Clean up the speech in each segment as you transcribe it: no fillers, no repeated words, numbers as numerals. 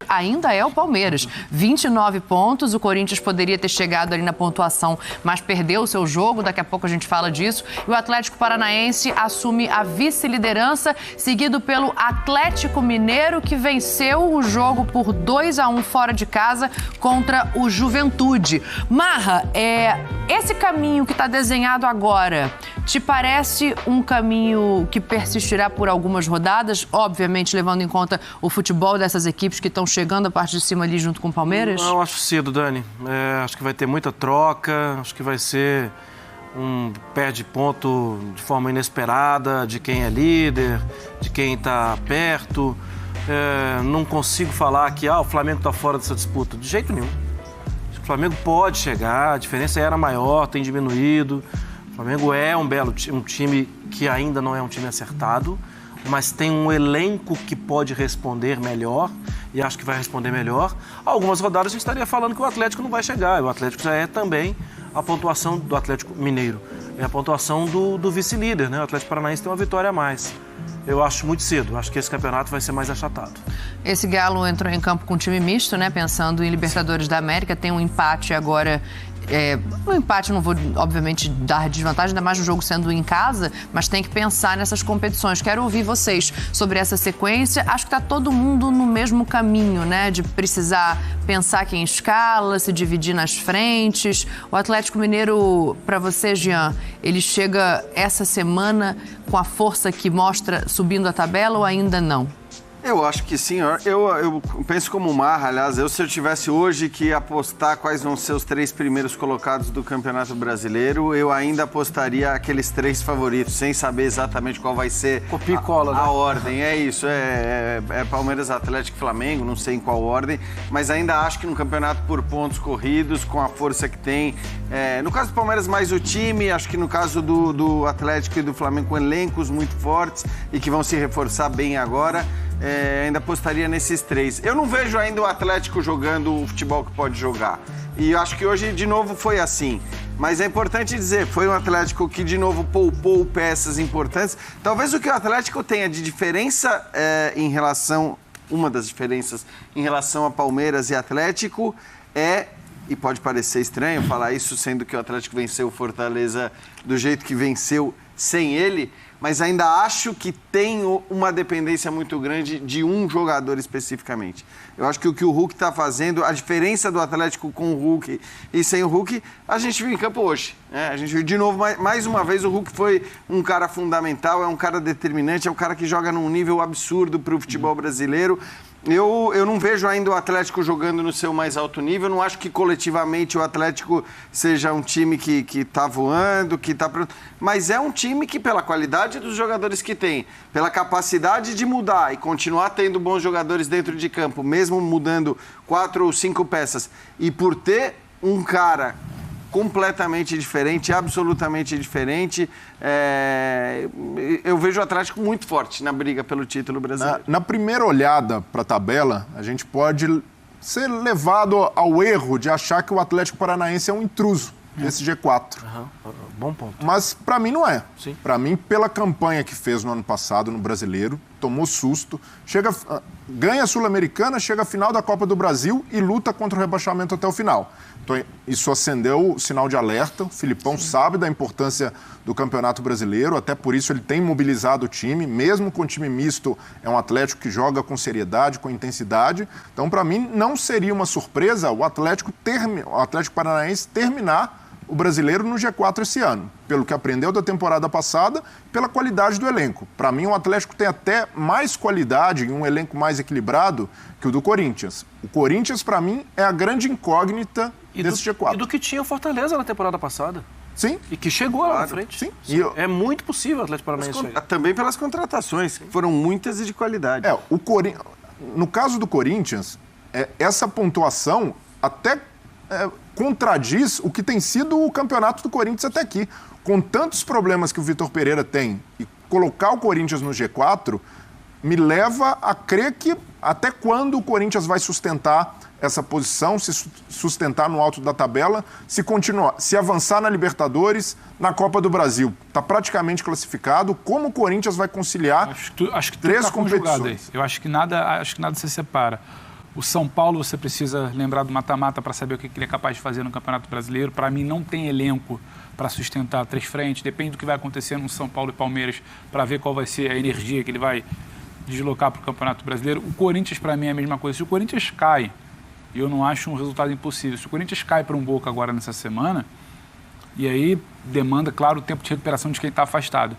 ainda é o Palmeiras. 29 pontos, o Corinthians poderia ter chegado ali na pontuação, mas perdeu o seu jogo, daqui a pouco a gente fala disso. E o Atlético Paranaense assume a vice-liderança, seguido pelo Atlético Mineiro, que venceu o jogo por 2-1 fora de casa contra o Juventude. Marra, esse caminho que está desenhado agora, te parece um caminho que persistirá por algumas rodadas, obviamente levando em conta o futebol dessas equipes que estão chegando a parte de cima ali junto com o Palmeiras? Não, acho cedo, Dani. Acho que vai ter muita troca, acho que vai ser um perde ponto de forma inesperada de quem é líder, de quem está perto. Não consigo falar que o Flamengo está fora dessa disputa, de jeito nenhum. Acho que o Flamengo pode chegar, a diferença era maior, tem diminuído. O Flamengo é um time que ainda não é um time acertado, mas tem um elenco que pode responder melhor, e acho que vai responder melhor. Algumas rodadas a gente estaria falando que o Atlético não vai chegar. O Atlético já é também a pontuação do Atlético Mineiro. É a pontuação do vice-líder, né? O Atlético Paranaense tem uma vitória a mais. Eu acho muito cedo. Acho que esse campeonato vai ser mais achatado. Esse Galo entrou em campo com um time misto, né? Pensando em Libertadores da América. Tem um empate agora. O empate não vou, obviamente, dar desvantagem, ainda mais no jogo sendo em casa, mas tem que pensar nessas competições. Quero ouvir vocês sobre essa sequência. Acho que está todo mundo no mesmo caminho, né? De precisar pensar quem escala, se dividir nas frentes. O Atlético Mineiro, para você, Jean, ele chega essa semana com a força que mostra subindo a tabela ou ainda não? Eu acho que sim. Eu penso como o Marra, aliás, se eu tivesse hoje que apostar quais vão ser os 3 primeiros colocados do Campeonato Brasileiro, eu ainda apostaria aqueles 3 favoritos, sem saber exatamente qual vai ser Copia e cola, né? A ordem. É isso, é Palmeiras, Atlético e Flamengo, não sei em qual ordem, mas ainda acho que no campeonato por pontos corridos, com a força que tem, no caso do Palmeiras mais o time, acho que no caso do Atlético e do Flamengo com elencos muito fortes e que vão se reforçar bem agora, ainda apostaria nesses 3. Eu não vejo ainda o Atlético jogando o futebol que pode jogar. E eu acho que hoje, de novo, foi assim. Mas é importante dizer, foi um Atlético que, de novo, poupou peças importantes. Talvez o que o Atlético tenha de diferença uma das diferenças em relação a Palmeiras e Atlético e pode parecer estranho falar isso, sendo que o Atlético venceu o Fortaleza do jeito que venceu sem ele, mas ainda acho que tem uma dependência muito grande de um jogador especificamente. Eu acho que o que o Hulk está fazendo, a diferença do Atlético com o Hulk e sem o Hulk, a gente viu em campo hoje. A gente viu de novo, mais uma vez, o Hulk foi um cara fundamental, é um cara determinante, é um cara que joga num nível absurdo para o futebol brasileiro. Eu não vejo ainda o Atlético jogando no seu mais alto nível, não acho que coletivamente o Atlético seja um time que está voando, que está pronto, mas é um time que, pela qualidade dos jogadores que tem, pela capacidade de mudar e continuar tendo bons jogadores dentro de campo, mesmo mudando 4 ou 5 peças, e por ter um cara completamente diferente, absolutamente diferente. Eu vejo o Atlético muito forte na briga pelo título brasileiro. Na primeira olhada para a tabela, a gente pode ser levado ao erro de achar que o Atlético Paranaense é um intruso desse G4. Bom ponto. Mas para mim não é. Sim. Para mim, pela campanha que fez no ano passado no Brasileiro, tomou susto, ganha a Sul-Americana, chega à final da Copa do Brasil e luta contra o rebaixamento até o final. Então, isso acendeu o sinal de alerta. O Filipão sabe da importância do Campeonato Brasileiro, até por isso ele tem mobilizado o time, mesmo com o time misto, é um Atlético que joga com seriedade, com intensidade. Então, para mim, não seria uma surpresa o Atlético Paranaense terminar o Brasileiro no G4 esse ano, pelo que aprendeu da temporada passada, pela qualidade do elenco. Para mim, o Atlético tem até mais qualidade e um elenco mais equilibrado que o do Corinthians. O Corinthians, para mim, é a grande incógnita desse G4. E do que tinha o Fortaleza na temporada passada. Sim. E que chegou lá na frente. Sim. É muito possível o Atlético Paranaense chegar. Também pelas contratações, que foram muitas e de qualidade. No caso do Corinthians, essa pontuação até contradiz o que tem sido o campeonato do Corinthians até aqui. Com tantos problemas que o Vitor Pereira tem, e colocar o Corinthians no G4 me leva a crer que até quando o Corinthians vai sustentar essa posição, se sustentar no alto da tabela, se avançar na Libertadores, na Copa do Brasil. Está praticamente classificado. Como o Corinthians vai conciliar acho que 3 tá competições? Eu acho que nada se separa. O São Paulo, você precisa lembrar do mata-mata para saber o que ele é capaz de fazer no Campeonato Brasileiro. Para mim, não tem elenco para sustentar 3 frentes. Depende do que vai acontecer no São Paulo e Palmeiras para ver qual vai ser a energia que ele vai deslocar para o Campeonato Brasileiro. O Corinthians, para mim, é a mesma coisa. Se o Corinthians cai, eu não acho um resultado impossível. Se o Corinthians cai para um Boca agora nessa semana, e aí demanda, claro, o tempo de recuperação de quem está afastado.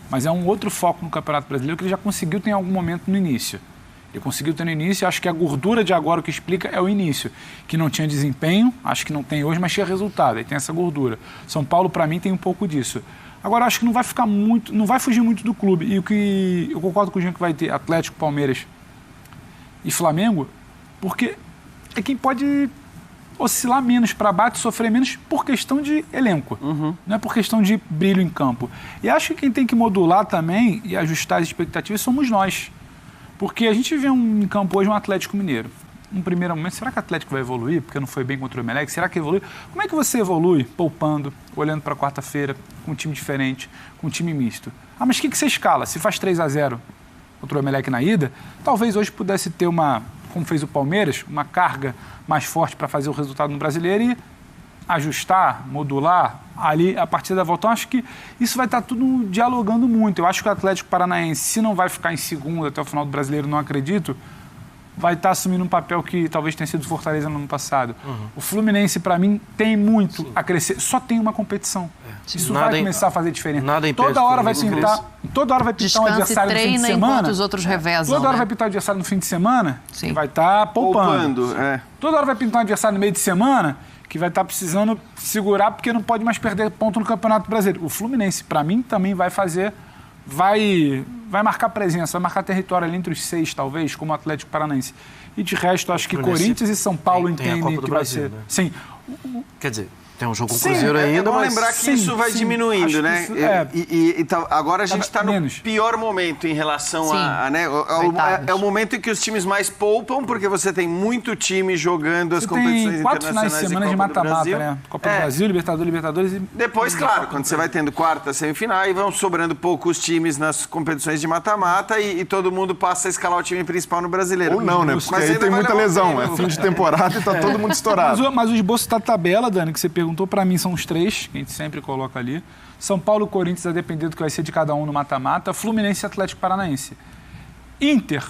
Mas é um outro foco no Campeonato Brasileiro que ele já conseguiu ter em algum momento no início. Ele conseguiu ter no início, acho que a gordura de agora o que explica é o início, que não tinha desempenho, acho que não tem hoje, mas tinha resultado, aí tem essa gordura. São Paulo, para mim, tem um pouco disso. Agora, acho que não vai ficar muito, não vai fugir muito do clube. E o que eu concordo com o Jean que vai ter Atlético, Palmeiras e Flamengo, porque é quem pode oscilar menos para baixo, sofrer menos por questão de elenco, não é por questão de brilho em campo. E acho que quem tem que modular também e ajustar as expectativas somos nós. Porque a gente vê em campo hoje um Atlético Mineiro. No primeiro momento, será que o Atlético vai evoluir? Porque não foi bem contra o Emelec? Será que evolui? Como é que você evolui? Poupando, olhando para quarta-feira, com um time diferente, com um time misto. Ah, mas o que você escala? Se faz 3-0 contra o Emelec na ida, talvez hoje pudesse ter uma, como fez o Palmeiras, uma carga mais forte para fazer o resultado no Brasileiro e ajustar, modular ali a partir da volta. Então, acho que isso vai estar tudo dialogando muito. Eu acho que o Atlético Paranaense, se não vai ficar em segundo até o final do Brasileiro, não acredito, vai estar assumindo um papel que talvez tenha sido Fortaleza no ano passado. O Fluminense, para mim, tem muito a crescer. Só tem uma competição. Isso vai começar a fazer diferença. Toda hora vai pintar um adversário no fim de semana. Enquanto os outros revezam, toda hora vai pintar um adversário no fim de semana, que vai estar poupando. Toda hora vai pintar um adversário no meio de semana, que vai estar precisando segurar porque não pode mais perder ponto no Campeonato Brasileiro. O Fluminense, para mim, também vai fazer, vai marcar presença, vai marcar território ali entre os 6, talvez, como o Atlético Paranaense. E de resto, acho que Corinthians e São Paulo entendem que vai ser. Né? Sim. Quer dizer, tem um jogo com o Cruzeiro ainda, mas... mas... lembrar que isso vai diminuindo, né? Agora a gente está no pior momento em relação a... Né? É o momento em que os times mais poupam, porque você tem muito time jogando as competições internacionais. 4 finais de semana de mata-mata, né? Copa do Brasil, Libertadores e... Depois, claro, quando você vai tendo quarta, semifinal, e vão sobrando poucos times nas competições de mata-mata e todo mundo passa a escalar o time principal no Brasileiro. Ou não, né? Porque aí tem muita lesão. É fim de temporada e tá todo mundo estourado. Mas o esboço da tabela, Dani, que você perguntou, para mim são os 3, que a gente sempre coloca ali. São Paulo e Corinthians, a depender do que vai ser de cada um no mata-mata. Fluminense e Atlético Paranaense. Inter,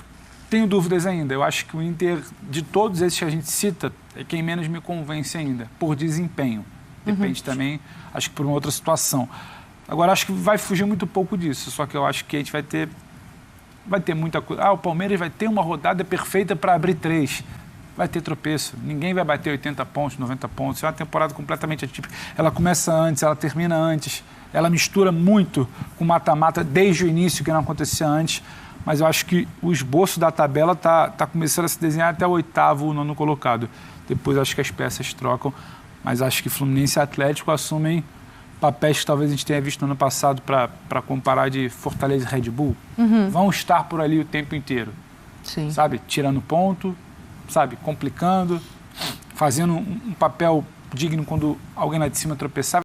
tenho dúvidas ainda. Eu acho que o Inter, de todos esses que a gente cita, é quem menos me convence ainda, por desempenho. Depende também, acho que por uma outra situação. Agora, acho que vai fugir muito pouco disso, só que eu acho que a gente vai ter muita coisa. O Palmeiras vai ter uma rodada perfeita para abrir 3. Vai ter tropeço. Ninguém vai bater 80 pontos, 90 pontos. É uma temporada completamente atípica. Ela começa antes, ela termina antes. Ela mistura muito com mata-mata desde o início, que não acontecia antes. Mas eu acho que o esboço da tabela está começando a se desenhar até o 8º, o 9º colocado. Depois acho que as peças trocam. Mas acho que Fluminense e Atlético assumem papéis que talvez a gente tenha visto no ano passado para comparar de Fortaleza e Red Bull. Vão estar por ali o tempo inteiro. Sim. Sabe? Tirando ponto, sabe? Complicando, fazendo um papel digno quando alguém lá de cima tropeçar.